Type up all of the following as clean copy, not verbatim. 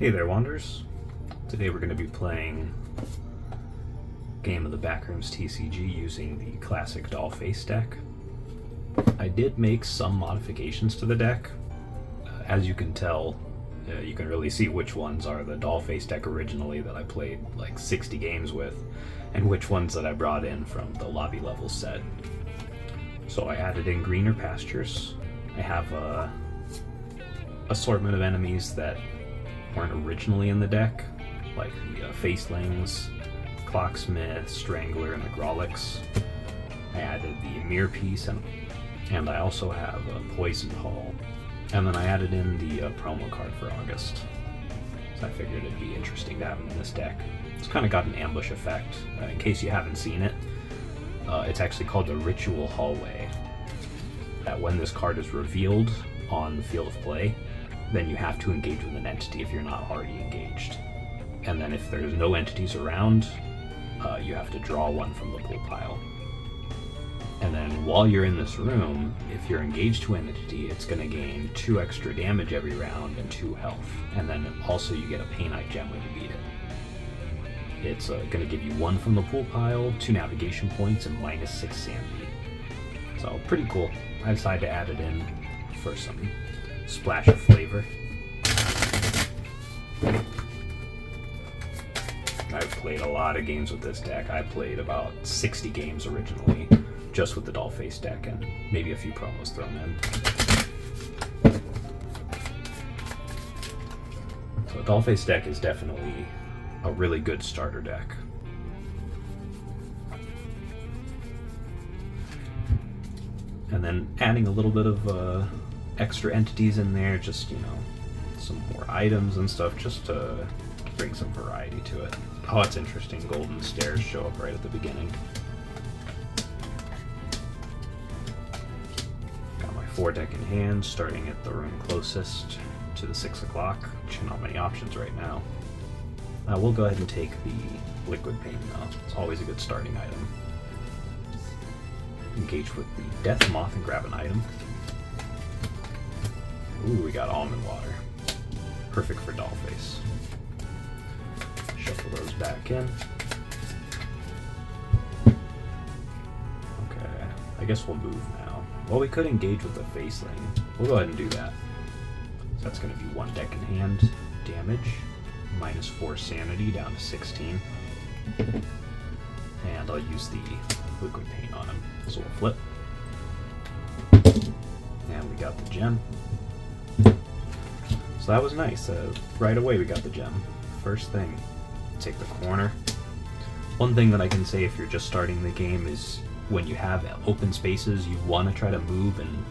Hey there, Wanderers. Today we're going to be playing a game of the Backrooms TCG using the classic Dollface deck. I did make some modifications to the deck. As you can tell, you can really see which ones are the Dollface deck originally that I played like 60 games with, and which ones that I brought in from the lobby level set. So I added in greener Pastures. I have a assortment of enemies that weren't originally in the deck, like the Facelings, Clocksmith, Strangler, and the Grawlix. I added the Mirror Piece, and I also have a Poison Hall. And then I added in the promo card for August. So I figured it'd be interesting to have in this deck. It's kind of got an ambush effect. In case you haven't seen it, it's actually called the Ritual Hallway. That when this card is revealed on the field of play, then you have to engage with an entity if you're not already engaged. And then if there's no entities around, you have to draw one from the pool pile. And then while you're in this room, if you're engaged to an entity, it's going to gain 2 extra damage every round and 2 health. And then also you get a Painite gem when you beat it. It's going to give you 1 from the pool pile, 2 navigation points, and -6 sanity. So pretty cool. I decided to add it in for some splash of flavor. I've played a lot of games with this deck. I played about 60 games originally, just with the Dollface deck, and maybe a few promos thrown in. So the Dollface deck is definitely a really good starter deck. And then adding a little bit of extra entities in there, just, you know, some more items and stuff, just to bring some variety to it. Oh, it's interesting. Golden Stairs show up right at the beginning. Got my 4 deck in hand, starting at the room closest to the 6 o'clock, which not many options right now. We'll go ahead and take the Liquid Paint though. It's always a good starting item. Engage with the Death Moth and grab an item. Ooh, we got Almond Water. Perfect for Dollface. Shuffle those back in. Okay, I guess we'll move now. Well, we could engage with the Faceling. We'll go ahead and do that. So that's going to be 1 deck in hand. Damage. -4 sanity down to 16. And I'll use the Liquid Paint on him. So we'll flip. And we got the gem. So that was nice. Right away we got the gem. First thing, take the corner. One thing that I can say if you're just starting the game is when you have open spaces, you want to try to move and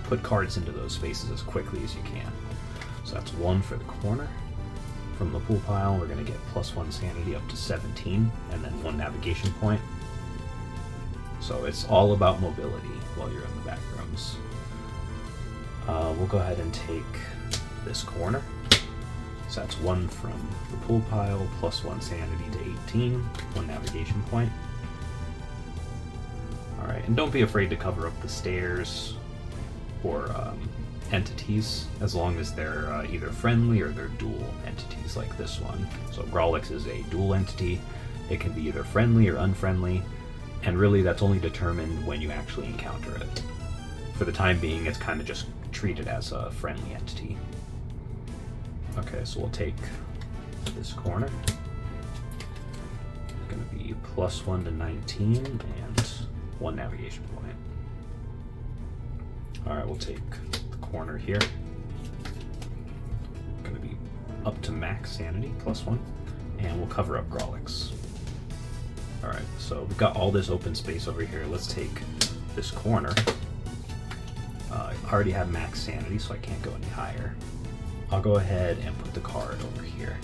put cards into those spaces as quickly as you can. So that's 1 for the corner. From the pool pile, we're going to get +1 sanity up to 17, and then 1 navigation point. So it's all about mobility while you're in the back rooms. We'll go ahead and take this corner. So that's 1 from the pool pile, +1 sanity to 18, 1 navigation point. Alright, and don't be afraid to cover up the stairs or entities, as long as they're either friendly or they're dual entities like this one. So Grawlix is a dual entity. It can be either friendly or unfriendly, and really that's only determined when you actually encounter it. For the time being, it's kind of just treated as a friendly entity. Okay, so we'll take this corner. It's going to be +1 to 19 and 1 navigation point. Alright, we'll take the corner here. Going to be up to max sanity, +1, and we'll cover up Grawlix. Alright, so we've got all this open space over here. Let's take this corner. I already have max sanity, so I can't go any higher. I'll go ahead and put the card over here.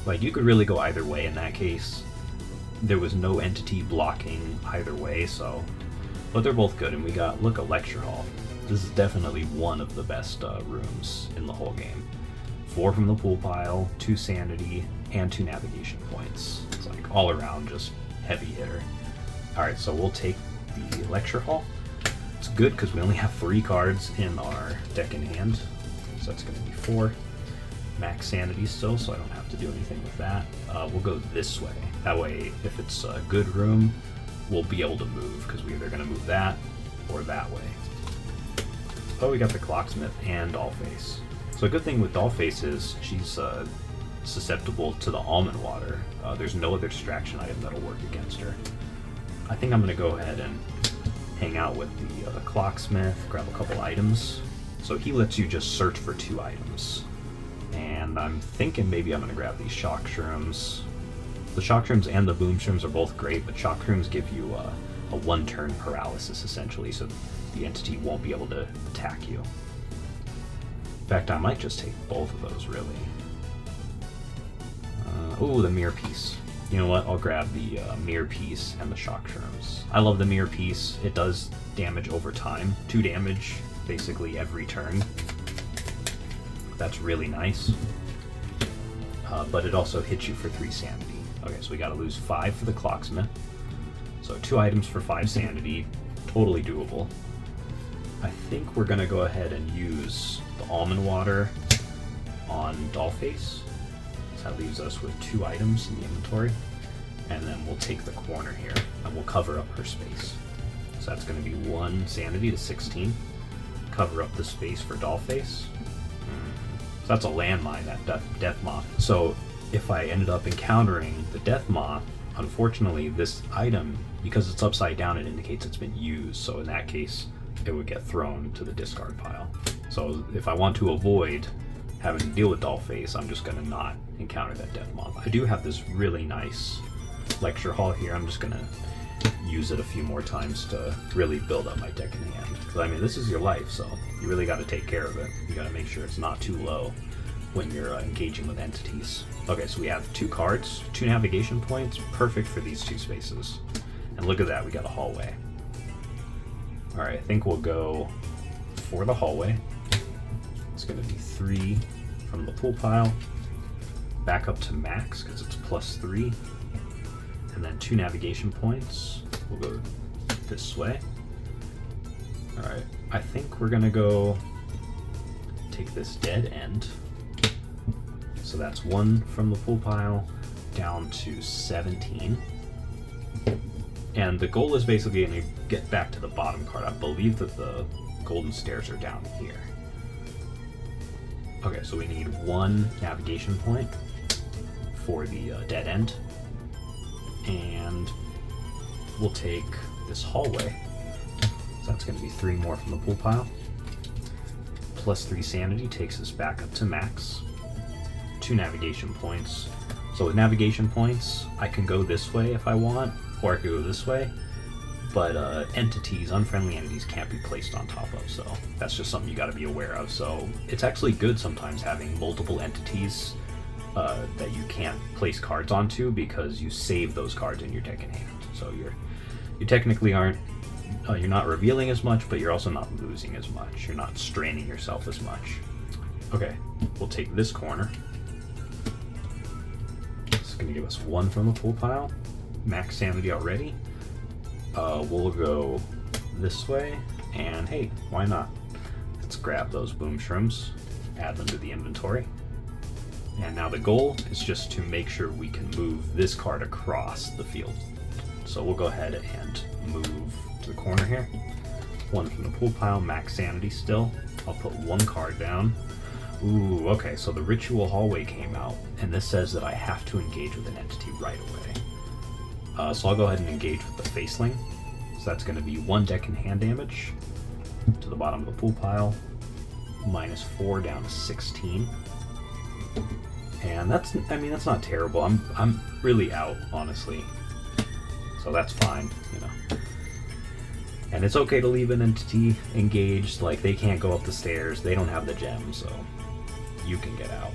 Like, you could really go either way in that case. There was no entity blocking either way, so... But they're both good, and we got, look, a lecture hall. This is definitely one of the best rooms in the whole game. 4 from the pool pile, 2 sanity, and 2 navigation points. It's like all around just heavy hitter. Alright, so we'll take the lecture hall. It's good because we only have 3 cards in our deck in hand, so that's going to be 4. max sanity still, so I don't have to do anything with that. We'll go this way. That way, if it's a good room, we'll be able to move, because we're either going to move that or that way. Oh, we got the Clocksmith and Dollface. So a good thing with Dollface is she's susceptible to the Almond Water. There's no other distraction item that'll work against her. I think I'm going to go ahead and hang out with the Clocksmith, grab a couple items. So he lets you just search for 2 items. And I'm thinking maybe I'm going to grab these Shock Shrooms. The Shock Shrooms and the Boom Shrooms are both great, but Shock Shrooms give you a 1-turn paralysis essentially, so the entity won't be able to attack you. In fact, I might just take both of those, really. Oh, the Mirror Piece. You know what? I'll grab the Mirror Piece and the Shock Shrooms. I love the Mirror Piece. It does damage over time. 2 damage, basically every turn. That's really nice. But it also hits you for 3 sanity. Okay, so we gotta lose 5 for the Clocksmith. So 2 items for 5 sanity. Totally doable. I think we're gonna go ahead and use the Almond Water on Dollface. So that leaves us with 2 items in the inventory. And then we'll take the corner here and we'll cover up her space. So that's gonna be 1 sanity to 16. Cover up the space for Dollface. So that's a landmine, that Death Moth. So if I ended up encountering the Death Moth, unfortunately this item, because it's upside down, it indicates it's been used. So in that case, it would get thrown to the discard pile. So if I want to avoid having to deal with Dollface, I'm just gonna not encounter that Death Moth. I do have this really nice lecture hall here. I'm just gonna use it a few more times to really build up my deck in hand. Because I mean, this is your life, so you really got to take care of it. You got to make sure it's not too low when you're engaging with entities. Okay, so we have 2 cards, 2 navigation points, perfect for these 2 spaces. And look at that, we got a hallway. All right, I think we'll go for the hallway. It's going to be 3 from the pool pile, back up to max because it's +3, and then 2 navigation points. We'll go this way. All right, I think we're going to go take this dead end. So that's 1 from the pool pile down to 17. And the goal is basically going to get back to the bottom card. I believe that the golden stairs are down here. Okay, so we need 1 navigation point for the dead end. And we'll take this hallway. So that's going to be 3 more from the pool pile. +3 sanity takes us back up to max. 2 navigation points. So with navigation points, I can go this way if I want, or I could go this way. But entities, unfriendly entities, can't be placed on top of, so that's just something you got to be aware of. So it's actually good sometimes having multiple entities that you can't place cards onto, because you save those cards in your deck in hand. So you technically aren't, you're not revealing as much, but you're also not losing as much. You're not straining yourself as much. Okay, we'll take this corner. It's going to give us 1 from the pool pile. Max sanity already. We'll go this way, and hey, why not? Let's grab those Boom Shrooms, add them to the inventory. And now the goal is just to make sure we can move this card across the field. So we'll go ahead and move to the corner here. 1 from the pool pile, max sanity still. I'll put 1 card down. Ooh, okay, so the ritual hallway came out, and this says that I have to engage with an entity right away. So I'll go ahead and engage with the Faceling. So that's going to be 1 deck and hand damage to the bottom of the pool pile, -4 down to 16. And that's not terrible. I'm really out, honestly. So that's fine, you know. And it's okay to leave an entity engaged. Like, they can't go up the stairs, they don't have the gem, so you can get out.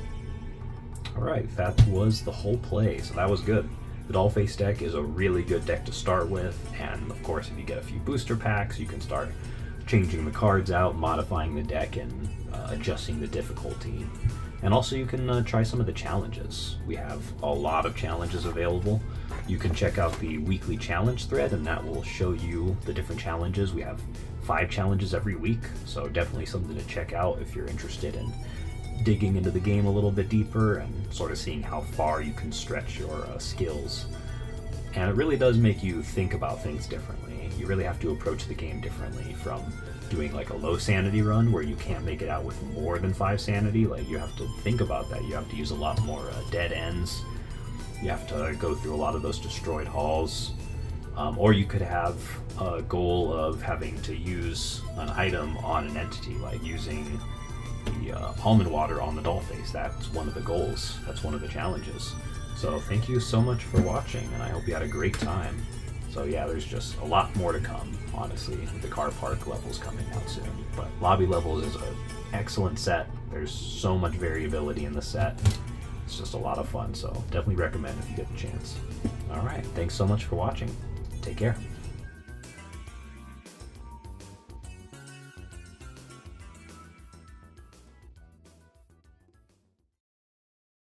Alright, that was the whole play, so that was good. The Dollface deck is a really good deck to start with, and of course if you get a few booster packs, you can start changing the cards out, modifying the deck, and adjusting the difficulty. And also you can try some of the challenges. We have a lot of challenges available. You can check out the weekly challenge thread, and that will show you the different challenges. We have 5 challenges every week, so definitely something to check out if you're interested in digging into the game a little bit deeper and sort of seeing how far you can stretch your skills. And it really does make you think about things differently. You really have to approach the game differently from doing like a low sanity run where you can't make it out with more than 5 sanity. Like, you have to think about that. You have to use a lot more dead ends. You have to go through a lot of those destroyed halls. Or you could have a goal of having to use an item on an entity, like using the Almond Water on the Dollface. That's one of the goals. That's one of the challenges. So thank you so much for watching, and I hope you had a great time. So yeah, there's just a lot more to come, honestly, with the car park levels coming out soon. But Lobby Levels is an excellent set. There's so much variability in the set. It's just a lot of fun, so definitely recommend if you get the chance. Alright, thanks so much for watching. Take care.